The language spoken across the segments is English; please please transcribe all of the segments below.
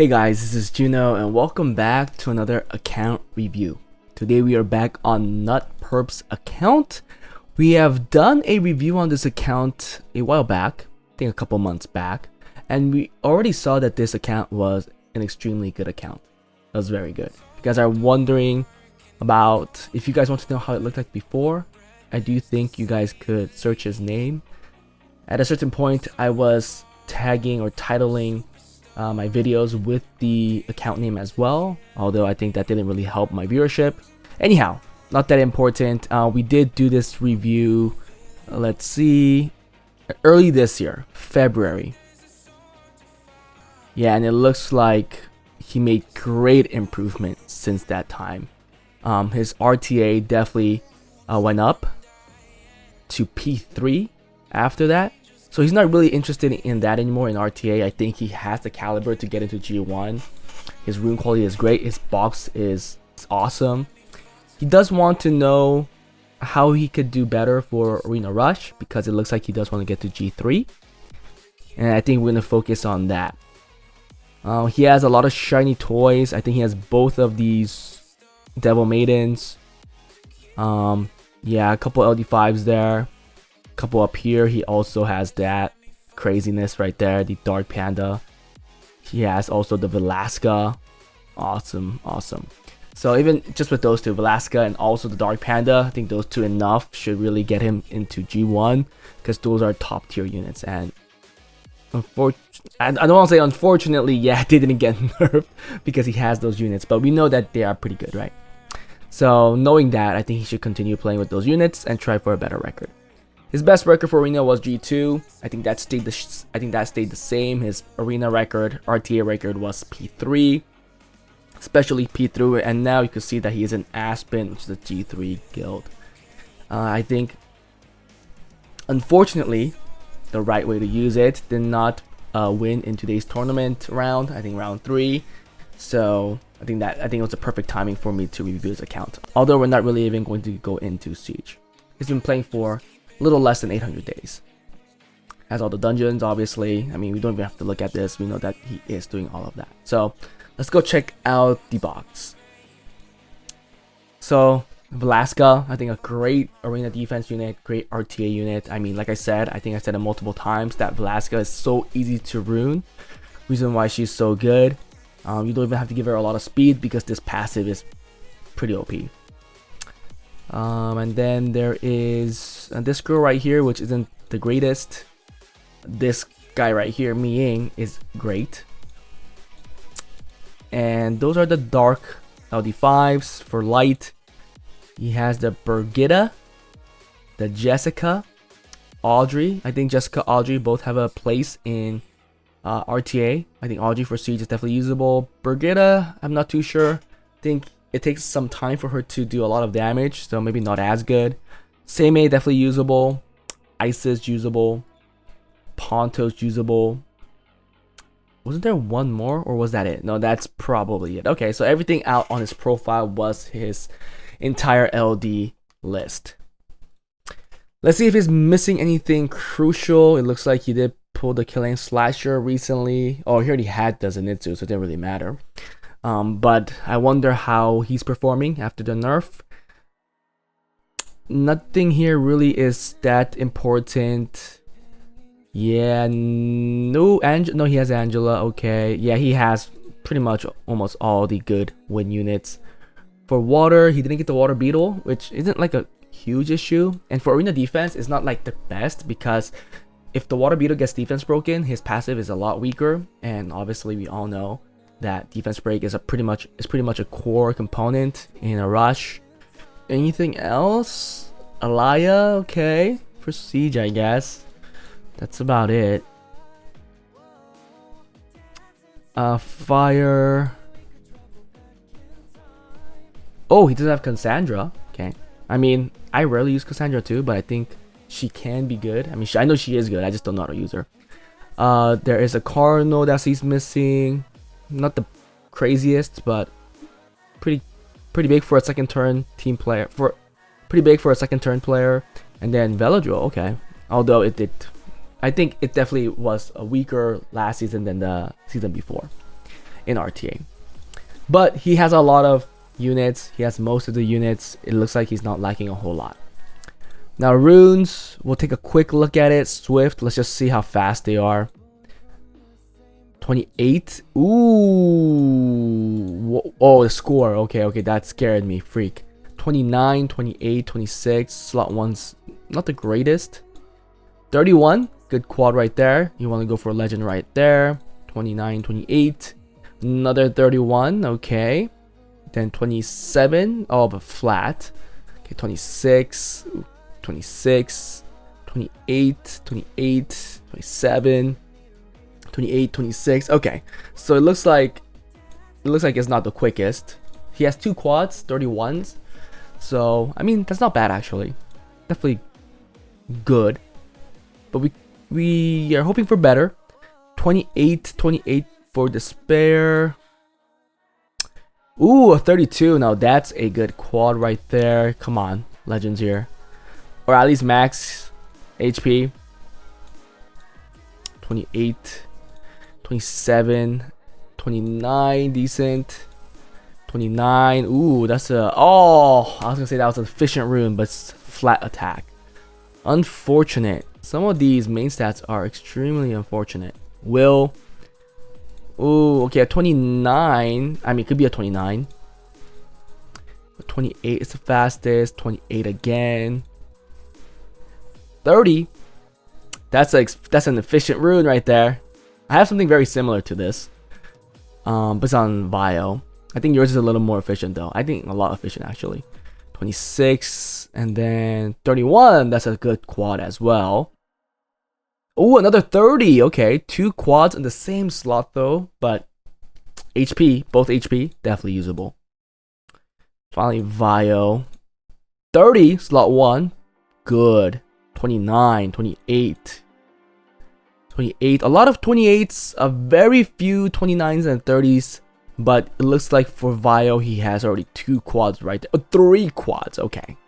Hey guys, this is Juno and welcome back to another account review. Today we are back on NutPerp's account. We have done a review on this account a while back, I think a couple months back, and we already saw that this account was an extremely good account. It was very good. If you guys are wondering about if you guys want to know how it looked like before, I do think you guys could search his name. At a certain point, I was tagging or titling my videos with the account name as well, although I think that didn't really help my viewership. Anyhow, not that important. We did do this review, let's see, early this year, February. Yeah, and it looks like he made great improvement since that time. His RTA definitely went up to P3 after that. So he's not really interested in that anymore in RTA. I think he has the caliber to get into G1. His rune quality is great. His box is awesome. He does want to know how he could do better for Arena Rush because it looks like he does want to get to G3. And I think we're going to focus on that. He has a lot of shiny toys. I think he has both of these Devil Maidens. Yeah, a couple LD5s there. Couple up here. He also has that craziness right there, the Dark Panda. He has also the Velasca. Awesome. So even just with those two, Velasca and also the Dark Panda, I think those two enough should really get him into G1 because those are top tier units. And I don't want to say unfortunately, yeah, they didn't get nerfed because he has those units, but we know that they are pretty good, right? So knowing that, I think he should continue playing with those units and try for a better record. His best record for Arena was G2. I think that stayed the same. His Arena record, RTA record was P3, especially P3, and now you can see that he is in Aspen, which is a G3 guild. I think, unfortunately, the right way to use it did not win in today's tournament round. I think round 3. So I think it was a perfect timing for me to review his account. Although we're not really even going to go into Siege. He's been playing for little less than 800 days. Has all the dungeons, obviously. I mean, we don't even have to look at this. We know that he is doing all of that. So let's go check out the box. So Velasca, I think a great arena defense unit, great RTA unit. I mean, like I said, I think I said it multiple times that Velasca is so easy to rune. Reason why she's so good. You don't even have to give her a lot of speed because this passive is pretty OP. And then there is this girl right here, which isn't the greatest. This guy right here, Miying, is great. And those are the dark LD5s for light. He has the Brigitte, the Jessica, Audrey. I think Jessica, Audrey both have a place in RTA. I think Audrey for Siege is definitely usable. Brigitte, I'm not too sure. I think it takes some time for her to do a lot of damage, so maybe not as good. Seimei definitely usable. Isis usable. Ponto's usable. Wasn't there one more, or was that it? No, that's probably it. Okay, so everything out on his profile was his entire LD list. Let's see if he's missing anything crucial. It looks like he did pull the Killing Slasher recently. Oh, he already had the Zenitsu, so it didn't really matter. But I wonder how he's performing after the nerf. Nothing here really is that important. Yeah, no, he has Angela. Okay, yeah, he has pretty much almost all the good win units. For water, he didn't get the water beetle, which isn't like a huge issue. And for arena defense, it's not like the best because if the water beetle gets defense broken, his passive is a lot weaker. And obviously, we all know that defense break is pretty much a core component in a rush. Anything else? Alaya, okay, for Siege, I guess. That's about it. Fire. Oh, he doesn't have Cassandra. Okay. I mean, I rarely use Cassandra too, but I think she can be good. I mean, I know she is good. I just don't know how to use her. There is a Cardinal that he's missing. Not the craziest, but pretty big for a second turn team player. Pretty big for a second turn player. And then Veladriel, okay. Although it did I think it definitely was a weaker last season than the season before. in RTA. But he has a lot of units. He has most of the units. It looks like he's not lacking a whole lot. Now runes, we'll take a quick look at it. Swift, let's just see how fast they are. 28. Ooh. Oh, the score. Okay, that scared me. Freak. 29, 28, 26. Slot 1's not the greatest. 31. Good quad right there. You want to go for a legend right there. 29, 28. Another 31. Okay. Then 27. Oh, but flat. Okay, 26. 26. 28. 28. 27. 28, 26. Okay. So it looks like it's not the quickest. He has 2 quads, 31s. So, I mean, that's not bad actually. Definitely good. But we are hoping for better. 28 for despair. Ooh, a 32. Now that's a good quad right there. Come on, legends here. Or at least max HP. 28, 27, 29, decent. 29. Ooh, that's a... Oh, I was gonna say that was an efficient rune, but it's flat attack. Unfortunate. Some of these main stats are extremely unfortunate. Will. Ooh, okay, a 29. I mean, it could be a 29. But 28 is the fastest. 28 again. 30. That's an efficient rune right there. I have something very similar to this. But it's on Vio. I think yours is a little more efficient though. I think a lot efficient actually. 26 and then 31. That's a good quad as well. Oh, another 30. Okay, 2 quads in the same slot though, but HP, both HP, definitely usable. Finally, Vio. 30, slot 1. Good. 29, 28. 28. A lot of 28s, a very few 29s and 30s. But it looks like for Vio, he has already 2 quads right there. Oh, 3 quads, okay.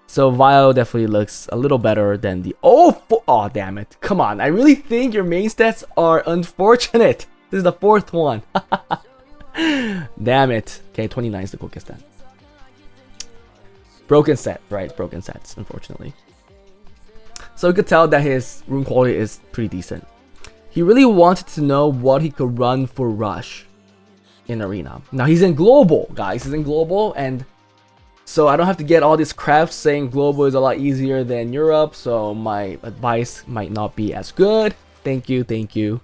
So Vio definitely looks a little better than the... Oh, damn it. Come on, I really think your main stats are unfortunate. This is the 4th one. Damn it. Okay, 29 is the quickest then. Broken set, right? Broken sets, unfortunately. So you could tell that his rune quality is pretty decent. He really wanted to know what he could run for Rush in Arena. Now he's in Global, guys. He's in Global, and so I don't have to get all this crap saying Global is a lot easier than Europe, so my advice might not be as good. Thank you.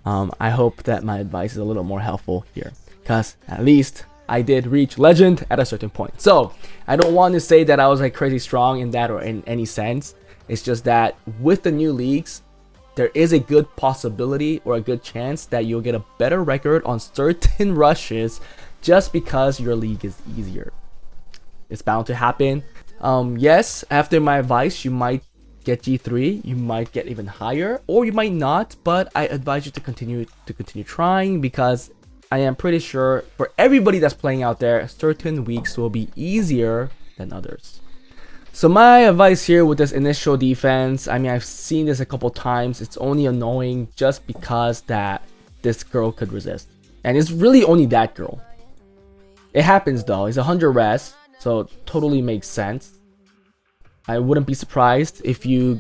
I hope that my advice is a little more helpful here, because at least I did reach Legend at a certain point. So I don't want to say that I was like crazy strong in that or in any sense. It's just that with the new leagues, there is a good possibility or a good chance that you'll get a better record on certain rushes just because your league is easier. It's bound to happen. Yes, after my advice, you might get G3, you might get even higher, or you might not, but I advise you to continue trying, because I am pretty sure for everybody that's playing out there, certain weeks will be easier than others. So my advice here with this initial defense, I mean, I've seen this a couple times. It's only annoying just because that this girl could resist. And it's really only that girl. It happens though. It's 100 res, so totally makes sense. I wouldn't be surprised if you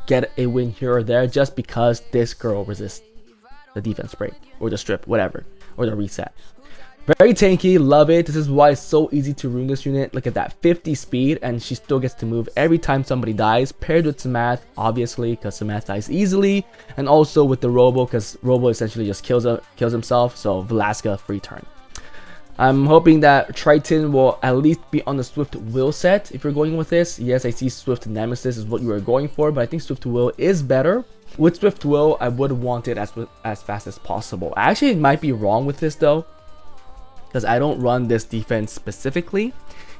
get a win here or there just because this girl resists the defense break or the strip, whatever, or the reset. Very tanky, love it. This is why it's so easy to rune this unit. Look at that, 50 speed, and she still gets to move every time somebody dies, paired with Samath, obviously, because Samath dies easily, and also with the Robo, because Robo essentially just kills himself, so Velasca free turn. I'm hoping that Triton will at least be on the Swift Will set if you're going with this. Yes, I see Swift Nemesis is what you are going for, but I think Swift Will is better. With Swift Will, I would want it as fast as possible. I actually might be wrong with this though, because I don't run this defense specifically.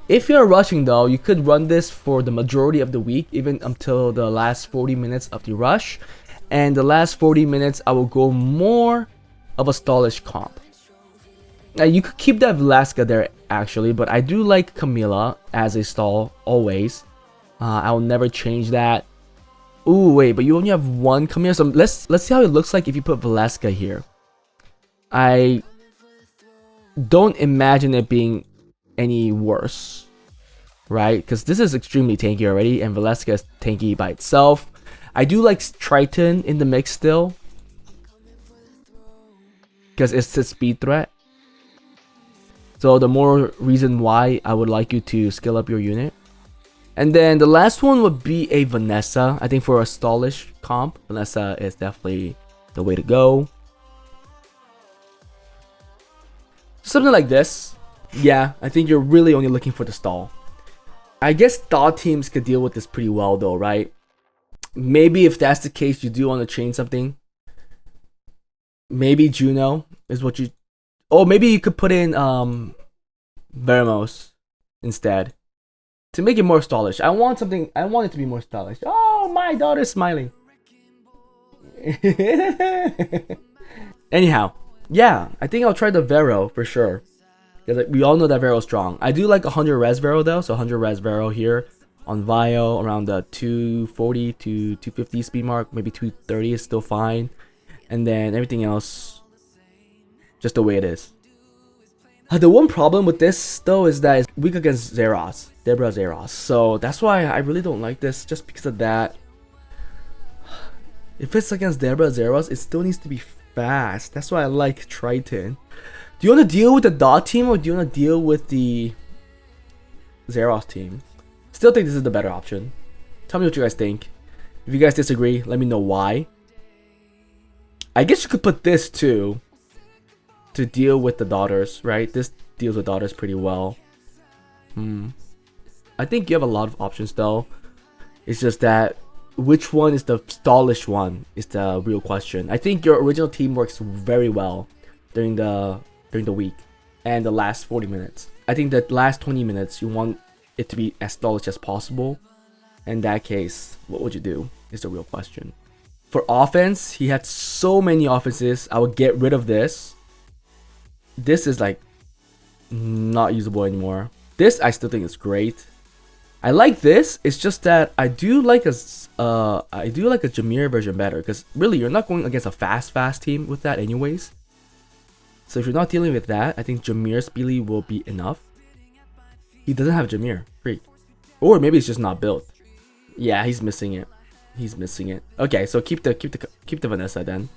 If you're rushing though, you could run this for the majority of the week, even until the last 40 minutes of the rush. And the last 40 minutes, I will go more of a stallish comp. Now you could keep that Velasca there actually, but I do like Camilla as a stall always. I'll never change that. Ooh, wait, but you only have one Camilla, so let's see how it looks like if you put Velasca here. I don't imagine it being any worse, right? Because this is extremely tanky already, and Velasca is tanky by itself. I do like Triton in the mix still, because it's a speed threat. So the more reason why I would like you to skill up your unit. And then the last one would be a Vanessa. I think for a stallish comp, Vanessa is definitely the way to go. Something like this. Yeah, I think you're really only looking for the stall. I guess thought teams could deal with this pretty well though, right? Maybe if that's the case, you do want to chain something. Maybe Juno is what you... Oh, maybe you could put in Vermos instead to make it more stallish. I want it to be more stallish. Oh, my daughter's smiling. Anyhow, yeah, I think I'll try the Vero for sure. Because we all know that Vero's strong. I do like 100 res Vero though, so 100 res Vero here on Vio around the 240 to 250 speed mark. Maybe 230 is still fine. And then everything else, just the way it is. The one problem with this though is that it's weak against Zeros, Debra Zeros. So that's why I really don't like this, just because of that. If it's against Debra Zeros, it still needs to be fast. That's why I like Triton. Do you want to deal with the Dot team or do you want to deal with the Zeros team? Still think this is the better option. Tell me what you guys think. If you guys disagree, let me know why. I guess you could put this too to deal with the daughters, right? This deals with daughters pretty well. I think you have a lot of options though. It's just that which one is the stallish one is the real question. I think your original team works very well during the week and the last 40 minutes. I think that last 20 minutes you want it to be as stallish as possible. In that case, what would you do is the real question. For offense, he had so many offenses. I would get rid of this. This is like not usable anymore. This I still think is great. I like this. It's just that I do like a Jameer version better, because really you're not going against a fast team with that anyways. So if you're not dealing with that, I think Jameer Speely will be enough. He doesn't have Jameer, freak, or maybe it's just not built. Yeah, he's missing it. He's missing it. Okay, so keep the Vanessa then.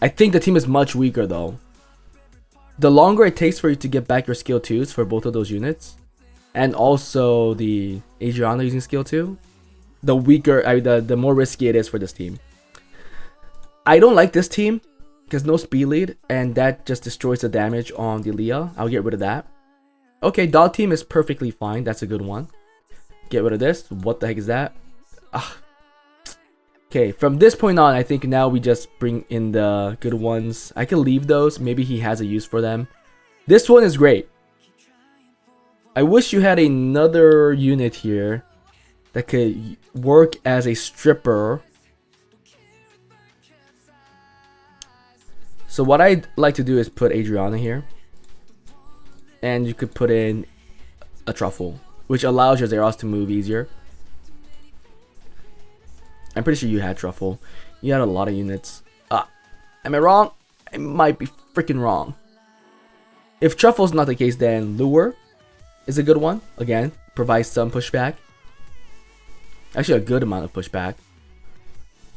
I think the team is much weaker though. The longer it takes for you to get back your skill 2s for both of those units, and also the Adriana using skill 2, the weaker, the more risky it is for this team. I don't like this team because no speed lead, and that just destroys the damage on the Leah. I'll get rid of that. Okay, dog team is perfectly fine. That's a good one. Get rid of this. What the heck is that? Okay, from this point on, I think now we just bring in the good ones. I can leave those. Maybe he has a use for them. This one is great. I wish you had another unit here that could work as a stripper. So what I'd like to do is put Adriana here. And you could put in a truffle, which allows your Zeros to move easier. I'm pretty sure you had truffle. You had a lot of units. Am I wrong? I might be freaking wrong. If truffle's not the case, then lure is a good one. Again, provides some pushback. Actually, a good amount of pushback.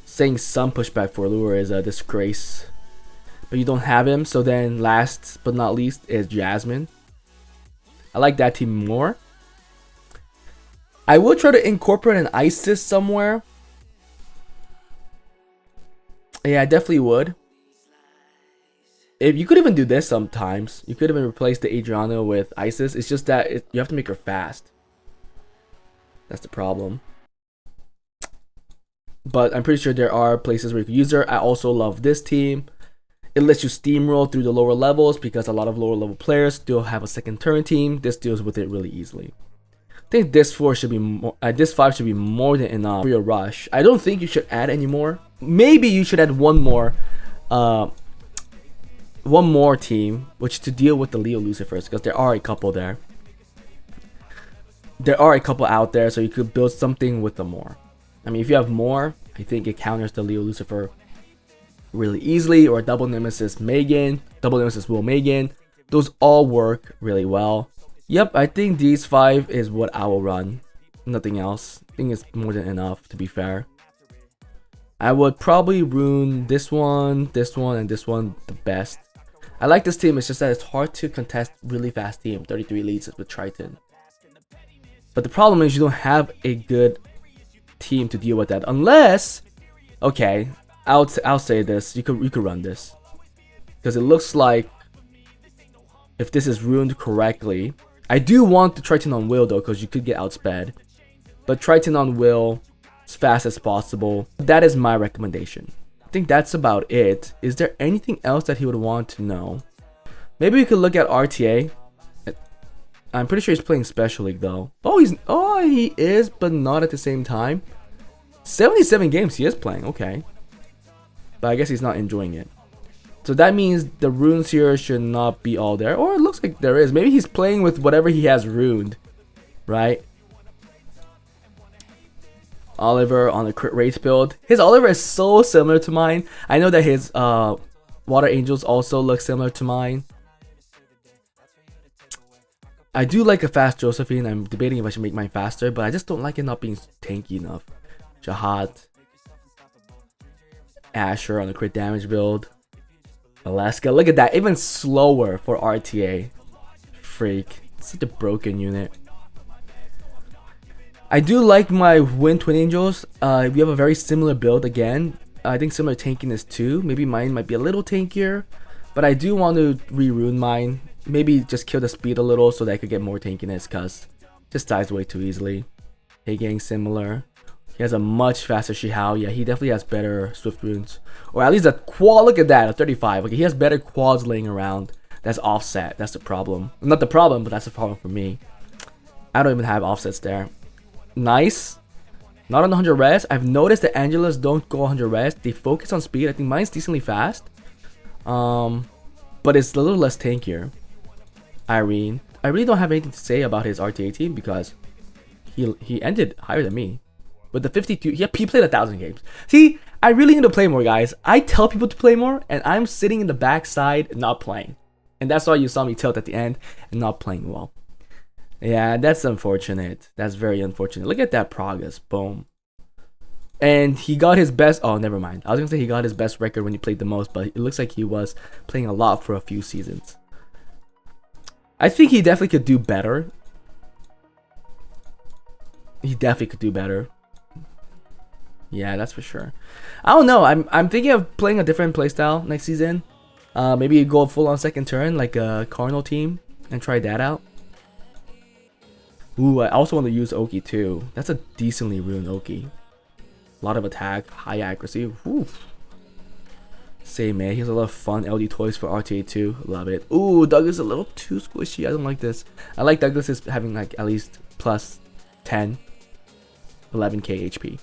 Saying some pushback for lure is a disgrace. But you don't have him, so then last but not least is Jasmine. I like that team more. I will try to incorporate an Isis somewhere. Yeah, I definitely would. If you could even do this sometimes. You could even replace the Adriana with Isis. It's just that you have to make her fast. That's the problem. But I'm pretty sure there are places where you could use her. I also love this team. It lets you steamroll through the lower levels because a lot of lower level players still have a second turn team. This deals with it really easily. I think this 4 should be more, this 5 should be more than enough for your rush. I don't think you should add any more. Maybe you should add one more team, which to deal with the Leo Lucifers, because there are a couple there. There are a couple out there, so you could build something with them more. I mean, if you have more, I think it counters the Leo Lucifer really easily, or double nemesis Megan, double nemesis Will Megan, Those all work really well. Yep, I think these 5 is what I will run. Nothing else. I think it's more than enough, to be fair. I would probably rune this one, and this one the best. I like this team, it's just that it's hard to contest really fast team. 33 leads with Triton. But the problem is you don't have a good team to deal with that. Unless, okay, I'll say this, you could run this. Because it looks like if this is ruined correctly, I do want the Triton on Will though, because you could get outsped. But Triton on Will as fast as possible. That is my recommendation. I think that's about it. Is there anything else that he would want to know? Maybe we could look at RTA. I'm pretty sure he's playing Special League though. Oh, he is, but not at the same time. 77 games he is playing, okay. But I guess he's not enjoying it. So that means the runes here should not be all there. Or it looks like there is. Maybe he's playing with whatever he has runed. Right? Oliver on the crit rate build. His Oliver is so similar to mine. I know that his Water Angels also look similar to mine. I do like a fast Josephine. I'm debating if I should make mine faster, but I just don't like it not being tanky enough. Jahat. Asher on the crit damage build. Alaska. Look at that. Even slower for RTA. Freak. Such a broken unit. I do like my Wind Twin Angels. We have a very similar build again. I think similar tankiness too. Maybe mine might be a little tankier. But I do want to re-rune mine. Maybe just kill the speed a little so that I could get more tankiness, because it just dies way too easily. Hey gang, similar. He has a much faster Shihao. Yeah, he definitely has better Swift runes. Or at least a quad. Look at that, a 35. Okay, he has better quads laying around. That's offset. That's the problem. Not the problem, but that's the problem for me. I don't even have offsets there. Nice. Not on 100 res. I've noticed that Angelas don't go 100 res. They focus on speed. I think mine's decently fast. But it's a little less tankier. Irene. I really don't have anything to say about his RTA team because he ended higher than me. With the 52, he played 1,000 games. See, I really need to play more, guys. I tell people to play more, and I'm sitting in the backside not playing. And that's why you saw me tilt at the end and not playing well. Yeah, that's unfortunate. That's very unfortunate. Look at that progress. Boom. And he got his best. Oh, never mind. I was going to say he got his best record when he played the most, but it looks like he was playing a lot for a few seasons. I think he definitely could do better. He definitely could do better. Yeah, that's for sure. I don't know. I'm thinking of playing a different playstyle next season. Maybe go full on second turn like a Cardinal team and try that out. Ooh, I also want to use Oki too. That's a decently ruined Oki. A lot of attack, high accuracy. Woo. Same man. He has a lot of fun LD toys for RTA too. Love it. Ooh, Douglas is a little too squishy. I don't like this. I like Douglas is having like at least plus 10, 11k HP.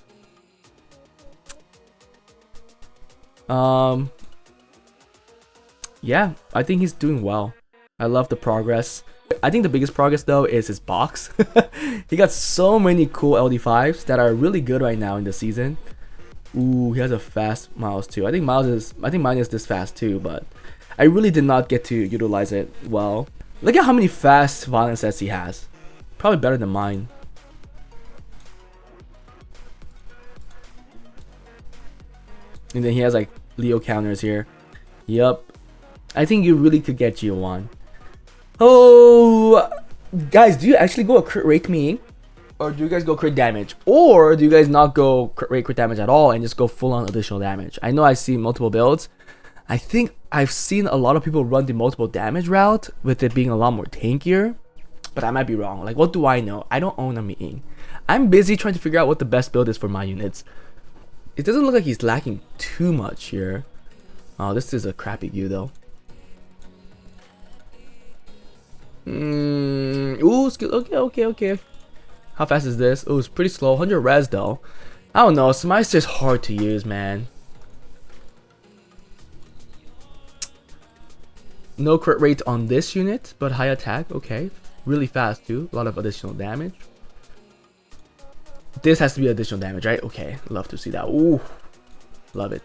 Yeah, I think he's doing well. I love the progress. I think the biggest progress though is his box. He got so many cool LD5s that are really good right now in the season. Ooh, he has a fast Miles too. I think mine is this fast too, but I really did not get to utilize it well. Look at how many fast violence sets he has. Probably better than mine. And then he has like Leo counters here. Yup. I think you really could get G1. Oh, guys, do you actually go a crit rate me? Or do you guys go crit damage? Or do you guys not go crit damage at all and just go full on additional damage? I know I see multiple builds. I think I've seen a lot of people run the multiple damage route with it being a lot more tankier. But I might be wrong. Like, what do I know? I don't own a meeting. I'm busy trying to figure out what the best build is for my units. It doesn't look like he's lacking too much here. Oh, this is a crappy view though. Ooh, okay. How fast is this? Oh, it's pretty slow. 100 res though. I don't know. Smite's just hard to use, man. No crit rate on this unit, but high attack. Okay. Really fast too. A lot of additional damage. This has to be additional damage, right? Okay. Love to see that. Ooh. Love it.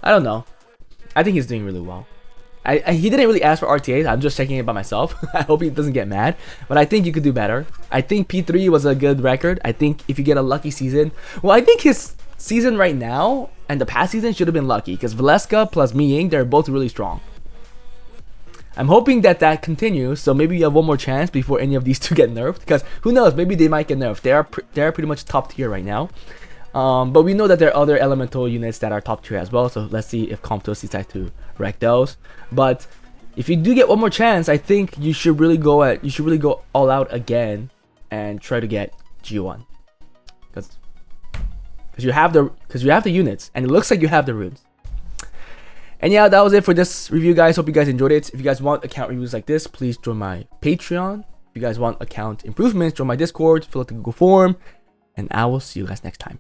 I don't know. I think he's doing really well. He didn't really ask for RTAs. I'm just checking it by myself. I hope he doesn't get mad. But I think you could do better. I think P3 was a good record. I think if you get a lucky season, well, I think his season right now and the past season should have been lucky because Valeska plus Mi Ying, they're both really strong. I'm hoping that that continues. So maybe you have one more chance before any of these two get nerfed. Because who knows? Maybe they might get nerfed. They're pretty much top tier right now. But we know that there are other elemental units that are top tier as well. So let's see if Comptos decides to wreck those. But if you do get one more chance, I think you should really go all out again and try to get G1. Because you have the units and it looks like you have the runes. And yeah, that was it for this review, guys. Hope you guys enjoyed it. If you guys want account reviews like this, please join my Patreon. If you guys want account improvements, join my Discord, fill out the Google form, and I will see you guys next time.